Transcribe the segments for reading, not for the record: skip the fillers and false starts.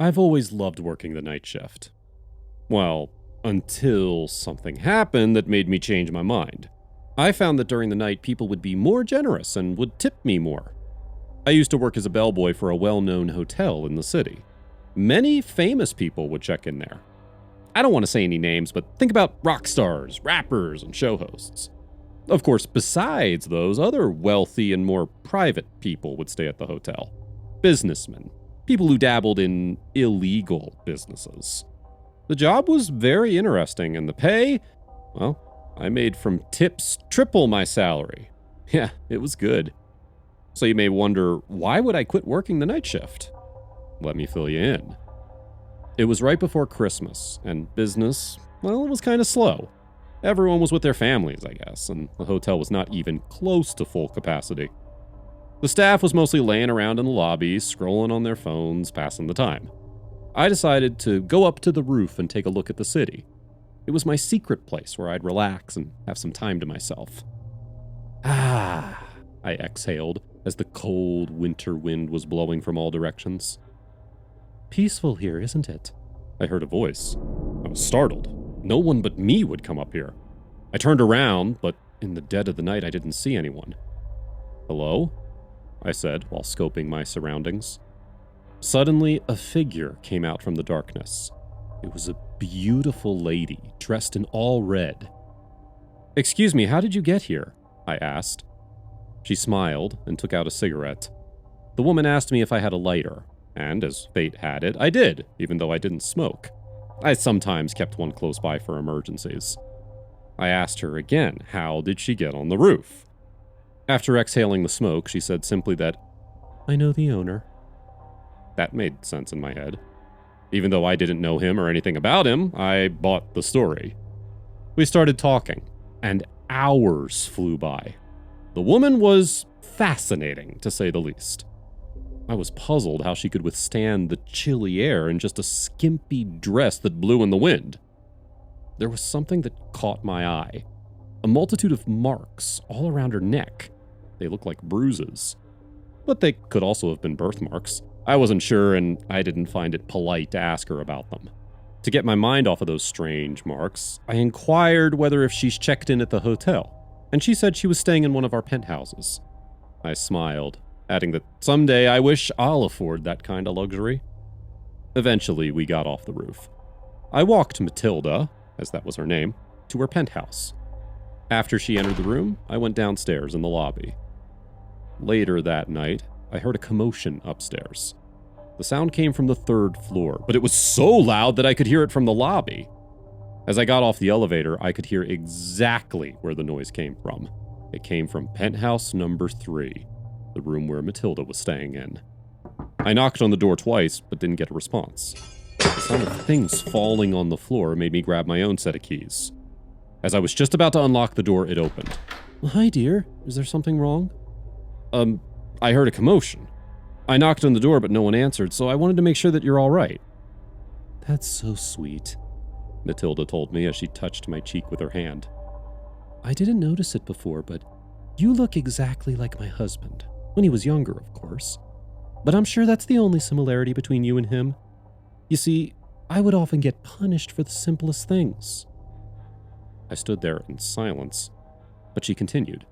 I've always loved working the night shift. Well, until something happened that made me change my mind. I found that during the night, people would be more generous and would tip me more. I used to work as a bellboy for a well-known hotel in the city. Many famous people would check in there. I don't want to say any names, but think about rock stars, rappers, and show hosts. Of course, besides those, other wealthy and more private people would stay at the hotel. Businessmen, people who dabbled in illegal businesses. The job was very interesting, and the pay, well, I made from tips triple my salary. Yeah, it was good. So you may wonder, why would I quit working the night shift? Let me fill you in. It was right before Christmas, and business, well, it was kind of slow. Everyone was with their families, I guess, and the hotel was not even close to full capacity. The staff was mostly laying around in the lobby, scrolling on their phones, passing the time. I decided to go up to the roof and take a look at the city. It was my secret place where I'd relax and have some time to myself. I exhaled as the cold winter wind was blowing from all directions. Peaceful here, isn't it? I heard a voice. I was startled. No one but me would come up here. I turned around, but in the dead of the night I didn't see anyone. Hello? I said while scoping my surroundings. Suddenly, a figure came out from the darkness. It was a beautiful lady, dressed in all red. Excuse me, how did you get here? I asked. She smiled and took out a cigarette. The woman asked me if I had a lighter, and as fate had it, I did, even though I didn't smoke. I sometimes kept one close by for emergencies. I asked her again, how did she get on the roof? After exhaling the smoke, she said simply that, I know the owner. That made sense in my head. Even though I didn't know him or anything about him, I bought the story. We started talking, and hours flew by. The woman was fascinating, to say the least. I was puzzled how she could withstand the chilly air in just a skimpy dress that blew in the wind. There was something that caught my eye. A multitude of marks all around her neck. They looked like bruises. But they could also have been birthmarks. I wasn't sure, and I didn't find it polite to ask her about them. To get my mind off of those strange marks, I inquired whether if she's checked in at the hotel, and she said she was staying in one of our penthouses. I smiled, adding that someday I wish I'll afford that kind of luxury. Eventually, we got off the roof. I walked Matilda, as that was her name, to her penthouse. After she entered the room, I went downstairs in the lobby. Later that night, I heard a commotion upstairs. The sound came from the third floor, but it was so loud that I could hear it from the lobby. As I got off the elevator, I could hear exactly where the noise came from. It came from penthouse number 3, the room where Matilda was staying in. I knocked on the door twice, but didn't get a response. The sound of things falling on the floor made me grab my own set of keys. As I was just about to unlock the door, it opened. Well, hi, dear. Is there something wrong? I heard a commotion. I knocked on the door, but no one answered, so I wanted to make sure that you're all right. That's so sweet, Matilda told me as she touched my cheek with her hand. I didn't notice it before, but you look exactly like my husband. When he was younger, of course. But I'm sure that's the only similarity between you and him. You see, I would often get punished for the simplest things. I stood there in silence, but she continued.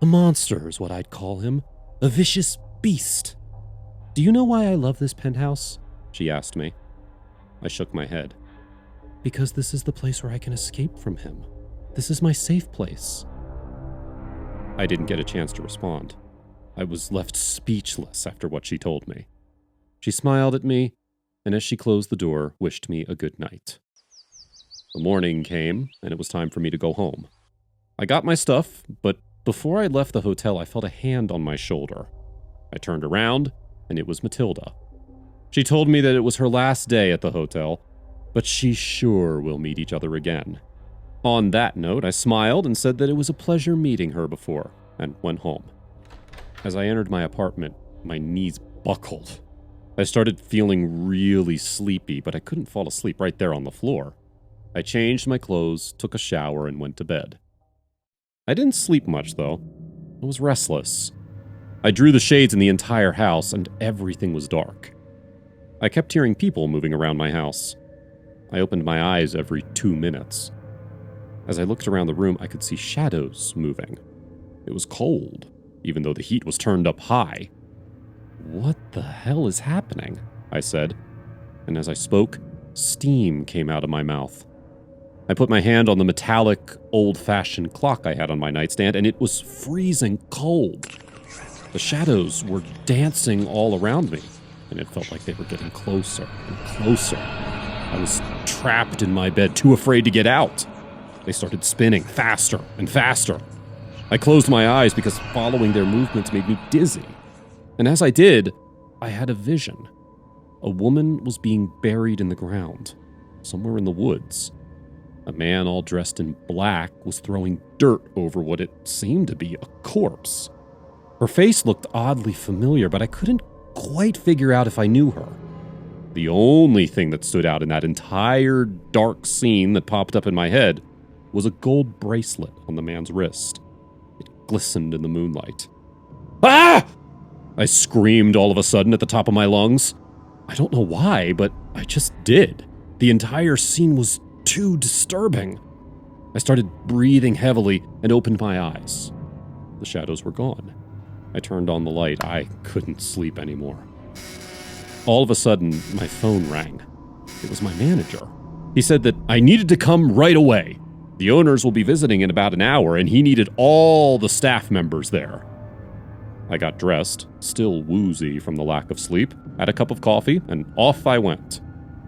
A monster is what I'd call him. A vicious beast. Do you know why I love this penthouse? She asked me. I shook my head. Because this is the place where I can escape from him. This is my safe place. I didn't get a chance to respond. I was left speechless after what she told me. She smiled at me, and as she closed the door, wished me a good night. The morning came, and it was time for me to go home. I got my stuff, but before I left the hotel, I felt a hand on my shoulder. I turned around, and it was Matilda. She told me that it was her last day at the hotel, but she sure will meet each other again. On that note, I smiled and said that it was a pleasure meeting her before, and went home. As I entered my apartment, my knees buckled. I started feeling really sleepy, but I couldn't fall asleep right there on the floor. I changed my clothes, took a shower, and went to bed. I didn't sleep much, though. I was restless. I drew the shades in the entire house, and everything was dark. I kept hearing people moving around my house. I opened my eyes every 2 minutes. As I looked around the room, I could see shadows moving. It was cold, even though the heat was turned up high. "What the hell is happening?" I said, and as I spoke, steam came out of my mouth. I put my hand on the metallic, old-fashioned clock I had on my nightstand, and it was freezing cold. The shadows were dancing all around me, and it felt like they were getting closer and closer. I was trapped in my bed, too afraid to get out. They started spinning faster and faster. I closed my eyes because following their movements made me dizzy. And as I did, I had a vision. A woman was being buried in the ground, somewhere in the woods. A man all dressed in black was throwing dirt over what it seemed to be a corpse. Her face looked oddly familiar, but I couldn't quite figure out if I knew her. The only thing that stood out in that entire dark scene that popped up in my head was a gold bracelet on the man's wrist. It glistened in the moonlight. "Ah!" I screamed all of a sudden at the top of my lungs. I don't know why, but I just did. The entire scene was too disturbing. I started breathing heavily and opened my eyes. The shadows were gone. I turned on the light. I couldn't sleep anymore. All of a sudden, my phone rang. It was my manager. He said that I needed to come right away. The owners will be visiting in about an hour, and he needed all the staff members there. I got dressed, still woozy from the lack of sleep, had a cup of coffee, and off I went.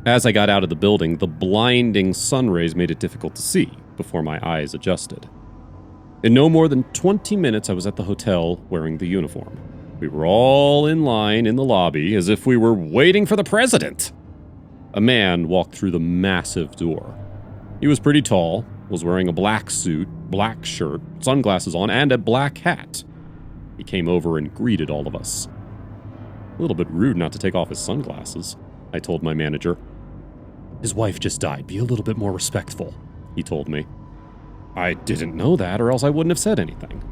As I got out of the building, the blinding sun rays made it difficult to see before my eyes adjusted. In no more than 20 minutes, I was at the hotel wearing the uniform. We were all in line in the lobby as if we were waiting for the president. A man walked through the massive door. He was pretty tall, was wearing a black suit, black shirt, sunglasses on, and a black hat. He came over and greeted all of us. A little bit rude not to take off his sunglasses, I told my manager. "His wife just died. Be a little bit more respectful," he told me. I didn't know that, or else I wouldn't have said anything.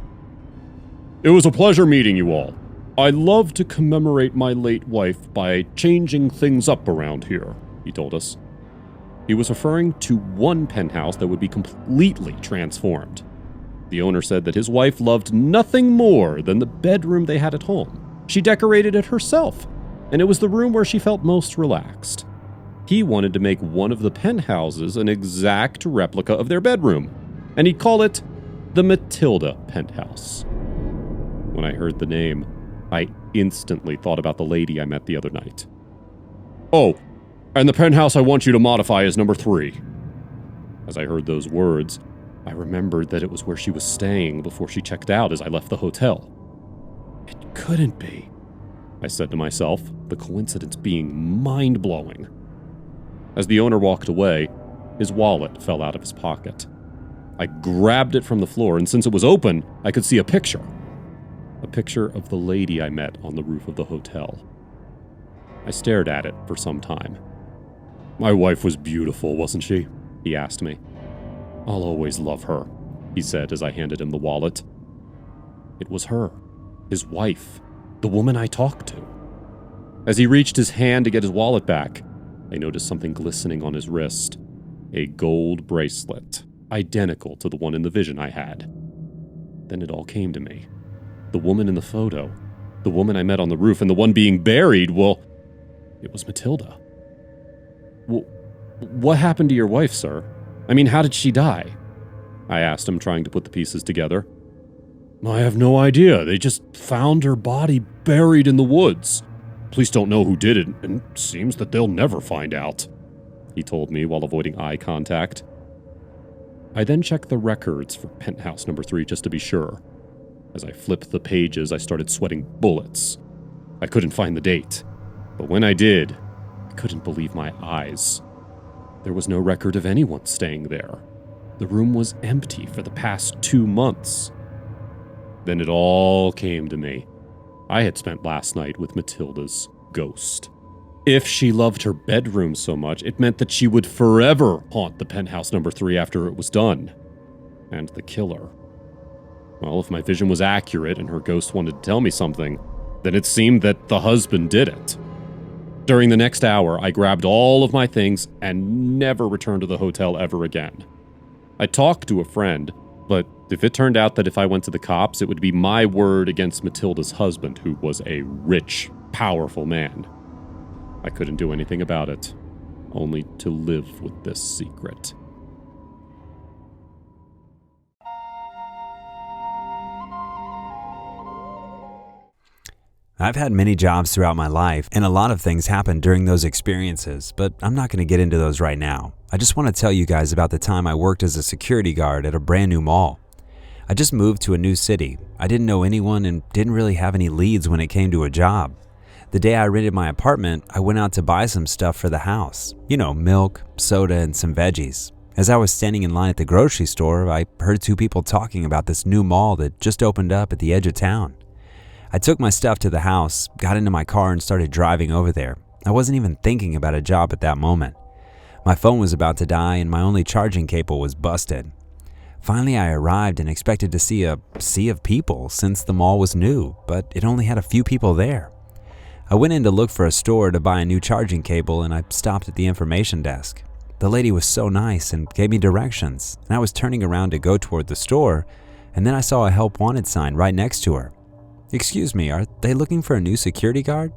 "It was a pleasure meeting you all. I love to commemorate my late wife by changing things up around here," he told us. He was referring to one penthouse that would be completely transformed. The owner said that his wife loved nothing more than the bedroom they had at home. She decorated it herself, and it was the room where she felt most relaxed. He wanted to make one of the penthouses an exact replica of their bedroom, and he'd call it the Matilda penthouse. When I heard the name, I instantly thought about the lady I met the other night. "Oh, and the penthouse I want you to modify is number 3. As I heard those words, I remembered that it was where she was staying before she checked out as I left the hotel. It couldn't be, I said to myself, the coincidence being mind-blowing. As the owner walked away, his wallet fell out of his pocket. I grabbed it from the floor, and since it was open, I could see a picture. A picture of the lady I met on the roof of the hotel. I stared at it for some time. "My wife was beautiful, wasn't she?" he asked me. "I'll always love her," he said as I handed him the wallet. It was her, his wife, the woman I talked to. As he reached his hand to get his wallet back, I noticed something glistening on his wrist. A gold bracelet, identical to the one in the vision I had. Then it all came to me. The woman in the photo, the woman I met on the roof, and the one being buried, well, it was Matilda. "Well, what happened to your wife, sir? I mean, how did she die?" I asked him, trying to put the pieces together. "I have no idea. They just found her body buried in the woods. Police don't know who did it, and it seems that they'll never find out," he told me while avoiding eye contact. I then checked the records for penthouse number 3 just to be sure. As I flipped the pages, I started sweating bullets. I couldn't find the date, but when I did, I couldn't believe my eyes. There was no record of anyone staying there. The room was empty for the past 2 months. Then it all came to me. I had spent last night with Matilda's ghost. If she loved her bedroom so much, it meant that she would forever haunt the penthouse number 3 after it was done. And the killer. Well, if my vision was accurate and her ghost wanted to tell me something, then it seemed that the husband did it. During the next hour, I grabbed all of my things and never returned to the hotel ever again. I talked to a friend, but if it turned out that if I went to the cops, it would be my word against Matilda's husband, who was a rich, powerful man. I couldn't do anything about it, only to live with this secret. I've had many jobs throughout my life, and a lot of things happened during those experiences, but I'm not going to get into those right now. I just want to tell you guys about the time I worked as a security guard at a brand new mall. I just moved to a new city. I didn't know anyone and didn't really have any leads when it came to a job. The day I rented my apartment, I went out to buy some stuff for the house. Milk, soda, and some veggies. As I was standing in line at the grocery store, I heard two people talking about this new mall that just opened up at the edge of town. I took my stuff to the house, got into my car, and started driving over there. I wasn't even thinking about a job at that moment. My phone was about to die and my only charging cable was busted. Finally, I arrived and expected to see a sea of people since the mall was new, but it only had a few people there. I went in to look for a store to buy a new charging cable, and I stopped at the information desk. The lady was so nice and gave me directions, and I was turning around to go toward the store, and then I saw a help wanted sign right next to her. "Excuse me, are they looking for a new security guard?"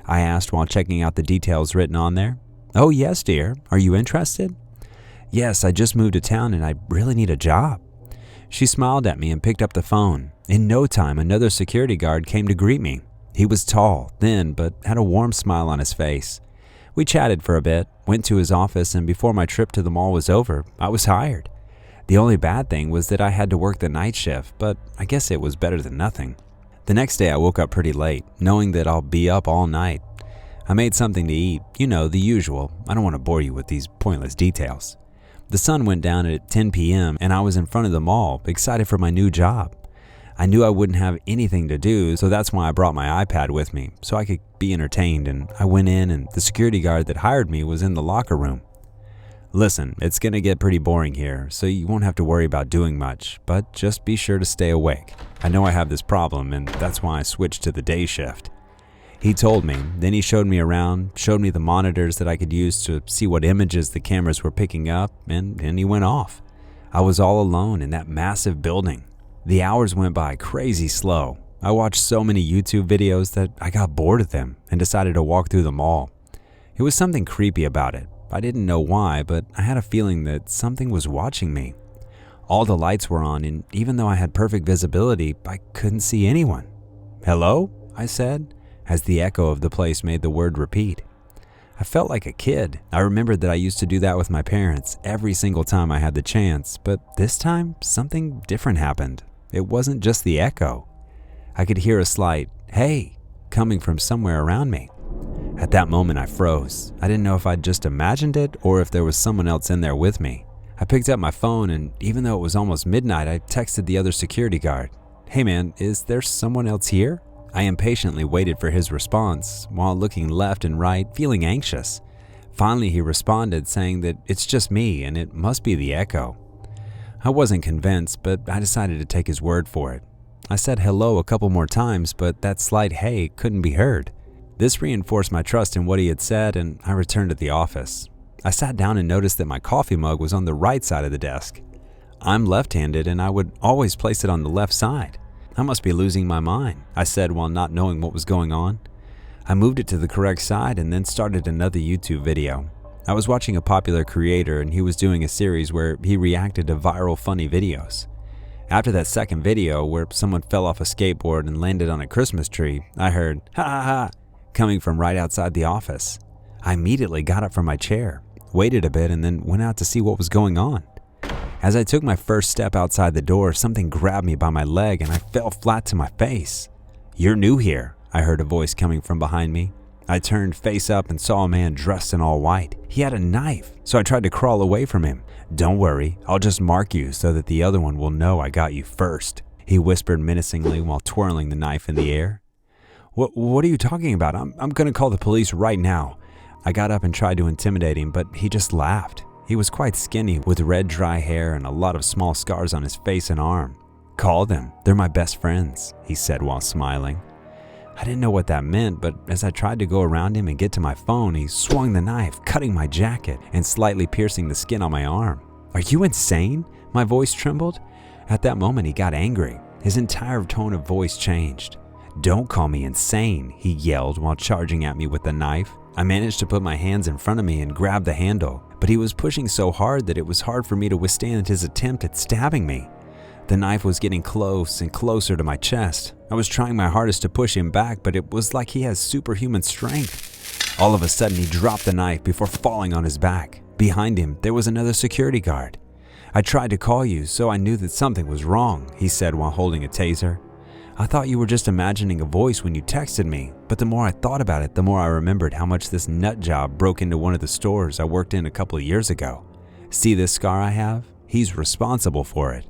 I asked while checking out the details written on there. "Oh yes, dear. Are you interested?" "Yes, I just moved to town and I really need a job." She smiled at me and picked up the phone. In no time, another security guard came to greet me. He was tall, thin, but had a warm smile on his face. We chatted for a bit, went to his office, and before my trip to the mall was over, I was hired. The only bad thing was that I had to work the night shift, but I guess it was better than nothing. The next day I woke up pretty late, knowing that I'll be up all night. I made something to eat, the usual. I don't want to bore you with these pointless details. The sun went down at 10 p.m. and I was in front of the mall, excited for my new job. I knew I wouldn't have anything to do, so that's why I brought my iPad with me, so I could be entertained, and I went in and the security guard that hired me was in the locker room. "Listen, it's going to get pretty boring here, so you won't have to worry about doing much, but just be sure to stay awake. I know I have this problem, and that's why I switched to the day shift." He told me, then he showed me around, showed me the monitors that I could use to see what images the cameras were picking up, and he went off. I was all alone in that massive building. The hours went by crazy slow. I watched so many YouTube videos that I got bored of them and decided to walk through the mall. It was something creepy about it. I didn't know why, but I had a feeling that something was watching me. All the lights were on, and even though I had perfect visibility, I couldn't see anyone. "Hello?" I said, as the echo of the place made the word repeat. I felt like a kid. I remembered that I used to do that with my parents every single time I had the chance, but this time, something different happened. It wasn't just the echo. I could hear a slight, "Hey," coming from somewhere around me. At that moment, I froze. I didn't know if I'd just imagined it or if there was someone else in there with me. I picked up my phone, and even though it was almost midnight, I texted the other security guard. "Hey man, is there someone else here?" I impatiently waited for his response while looking left and right, feeling anxious. Finally, he responded saying that it's just me and it must be the echo. I wasn't convinced, but I decided to take his word for it. I said hello a couple more times, but that slight "hey" couldn't be heard. This reinforced my trust in what he had said, and I returned to the office. I sat down and noticed that my coffee mug was on the right side of the desk. I'm left-handed, and I would always place it on the left side. I must be losing my mind, I said while not knowing what was going on. I moved it to the correct side and then started another YouTube video. I was watching a popular creator, and he was doing a series where he reacted to viral funny videos. After that second video where someone fell off a skateboard and landed on a Christmas tree, I heard "ha ha ha" coming from right outside the office. I immediately got up from my chair, waited a bit, and then went out to see what was going on. As I took my first step outside the door, something grabbed me by my leg and I fell flat to my face. "You're new here," I heard a voice coming from behind me. I turned face up and saw a man dressed in all white. He had a knife, so I tried to crawl away from him. "Don't worry, I'll just mark you so that the other one will know I got you first," he whispered menacingly while twirling the knife in the air. What are you talking about? I'm going to call the police right now." I got up and tried to intimidate him, but he just laughed. He was quite skinny with red dry hair and a lot of small scars on his face and arm. "Call them. They're my best friends," he said while smiling. I didn't know what that meant, but as I tried to go around him and get to my phone, he swung the knife, cutting my jacket and slightly piercing the skin on my arm. "Are you insane?" My voice trembled. At that moment, he got angry. His entire tone of voice changed. "Don't call me insane," he yelled while charging at me with the knife. I managed to put my hands in front of me and grab the handle, but he was pushing so hard that it was hard for me to withstand his attempt at stabbing me. The knife was getting close and closer to my chest. I was trying my hardest to push him back, but it was like he has superhuman strength. All of a sudden, he dropped the knife before falling on his back. Behind him, there was another security guard. "I tried to call you, so I knew that something was wrong," he said while holding a taser. "I thought you were just imagining a voice when you texted me, but the more I thought about it, the more I remembered how much this nut job broke into one of the stores I worked in a couple of years ago. See this scar I have? He's responsible for it."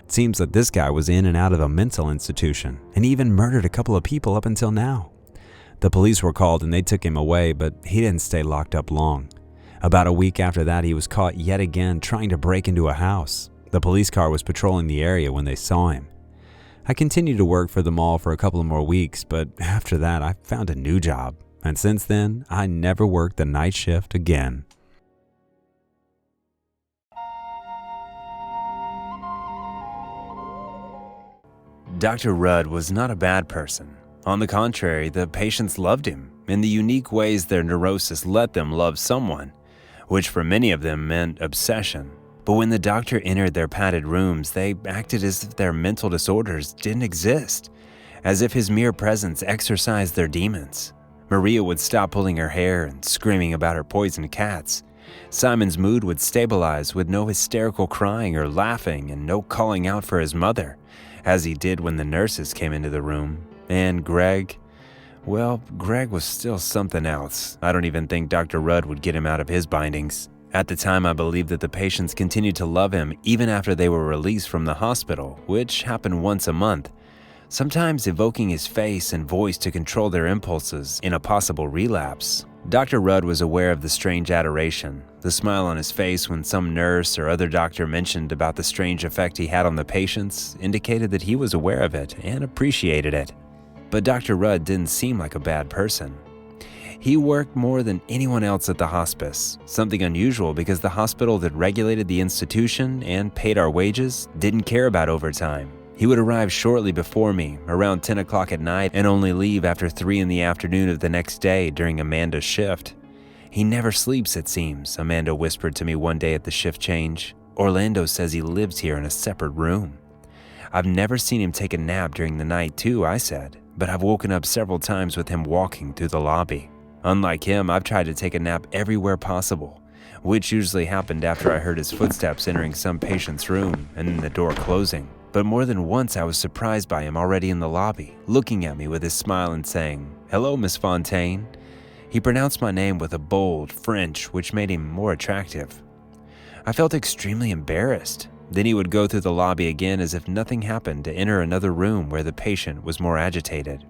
It seems that this guy was in and out of a mental institution and even murdered a couple of people up until now. The police were called and they took him away, but he didn't stay locked up long. About a week after that, he was caught yet again trying to break into a house. The police car was patrolling the area when they saw him. I continued to work for the mall for a couple of more weeks, but after that, I found a new job. And since then, I never worked the night shift again. Dr. Rudd was not a bad person. On the contrary, the patients loved him in the unique ways their neurosis let them love someone, which for many of them meant obsession. But when the doctor entered their padded rooms, they acted as if their mental disorders didn't exist, as if his mere presence exorcised their demons. Maria would stop pulling her hair and screaming about her poisoned cats. Simon's mood would stabilize with no hysterical crying or laughing and no calling out for his mother, as he did when the nurses came into the room. And Greg was still something else. I don't even think Dr. Rudd would get him out of his bindings. At the time, I believed that the patients continued to love him even after they were released from the hospital, which happened once a month, sometimes evoking his face and voice to control their impulses in a possible relapse. Dr. Rudd was aware of the strange adoration. The smile on his face when some nurse or other doctor mentioned about the strange effect he had on the patients indicated that he was aware of it and appreciated it. But Dr. Rudd didn't seem like a bad person. He worked more than anyone else at the hospice, something unusual because the hospital that regulated the institution and paid our wages didn't care about overtime. He would arrive shortly before me, around 10 o'clock at night, and only leave after 3 in the afternoon of the next day during Amanda's shift. "He never sleeps, it seems," Amanda whispered to me one day at the shift change. "Orlando says he lives here in a separate room." "I've never seen him take a nap during the night too," I said, "but I've woken up several times with him walking through the lobby. Unlike him, I've tried to take a nap everywhere possible, which usually happened after I heard his footsteps entering some patient's room and then the door closing. But more than once I was surprised by him already in the lobby, looking at me with his smile and saying, 'Hello, Miss Fontaine.' He pronounced my name with a bold French, which made him more attractive. I felt extremely embarrassed. Then he would go through the lobby again as if nothing happened to enter another room where the patient was more agitated.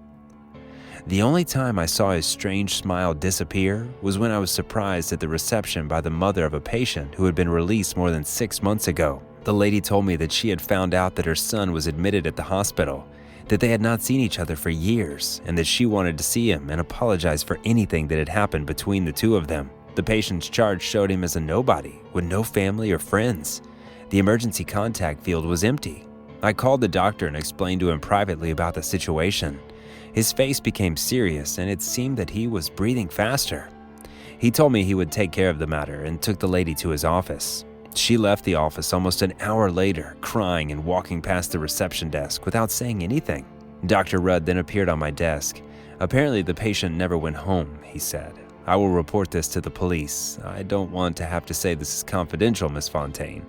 The only time I saw his strange smile disappear was when I was surprised at the reception by the mother of a patient who had been released more than 6 months ago. The lady told me that she had found out that her son was admitted at the hospital, that they had not seen each other for years, and that she wanted to see him and apologize for anything that had happened between the two of them. The patient's chart showed him as a nobody, with no family or friends. The emergency contact field was empty. I called the doctor and explained to him privately about the situation. His face became serious, and it seemed that he was breathing faster. He told me he would take care of the matter and took the lady to his office. She left the office almost an hour later, crying and walking past the reception desk without saying anything. Dr. Rudd then appeared on my desk. "Apparently the patient never went home," he said. "I will report this to the police. I don't want to have to say this is confidential, Miss Fontaine."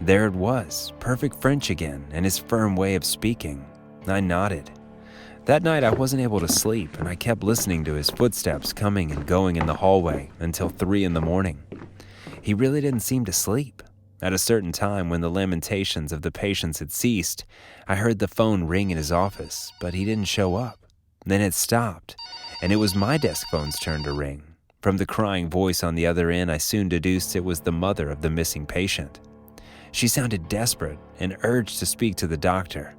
There it was, perfect French again, and his firm way of speaking. I nodded. That night I wasn't able to sleep, and I kept listening to his footsteps coming and going in the hallway until 3 in the morning. He really didn't seem to sleep. At a certain time, when the lamentations of the patients had ceased, I heard the phone ring in his office, but he didn't show up. Then it stopped, and it was my desk phone's turn to ring. From the crying voice on the other end, I soon deduced it was the mother of the missing patient. She sounded desperate and urged to speak to the doctor.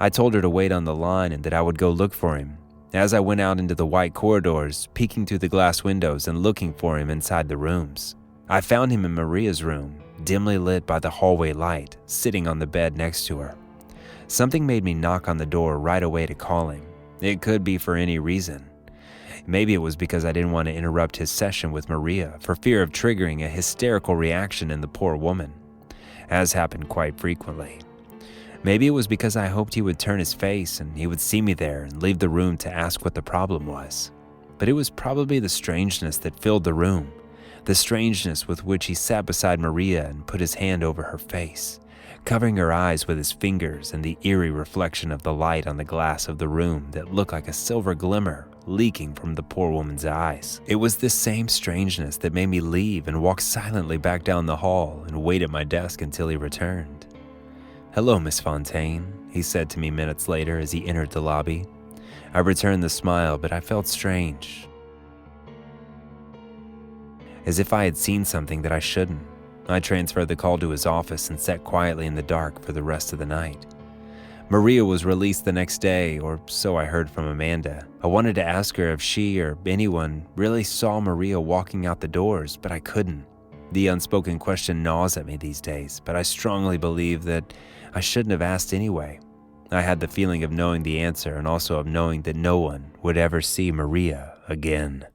I told her to wait on the line and that I would go look for him. As I went out into the white corridors, peeking through the glass windows and looking for him inside the rooms, I found him in Maria's room, dimly lit by the hallway light, sitting on the bed next to her. Something made me knock on the door right away to call him. It could be for any reason. Maybe it was because I didn't want to interrupt his session with Maria for fear of triggering a hysterical reaction in the poor woman, as happened quite frequently. Maybe it was because I hoped he would turn his face and he would see me there and leave the room to ask what the problem was. But it was probably the strangeness that filled the room, the strangeness with which he sat beside Maria and put his hand over her face, covering her eyes with his fingers, and the eerie reflection of the light on the glass of the room that looked like a silver glimmer leaking from the poor woman's eyes. It was this same strangeness that made me leave and walk silently back down the hall and wait at my desk until he returned. "Hello, Miss Fontaine," he said to me minutes later as he entered the lobby. I returned the smile, but I felt strange, as if I had seen something that I shouldn't. I transferred the call to his office and sat quietly in the dark for the rest of the night. Maria was released the next day, or so I heard from Amanda. I wanted to ask her if she or anyone really saw Maria walking out the doors, but I couldn't. The unspoken question gnaws at me these days, but I strongly believe that I shouldn't have asked anyway. I had the feeling of knowing the answer and also of knowing that no one would ever see Maria again.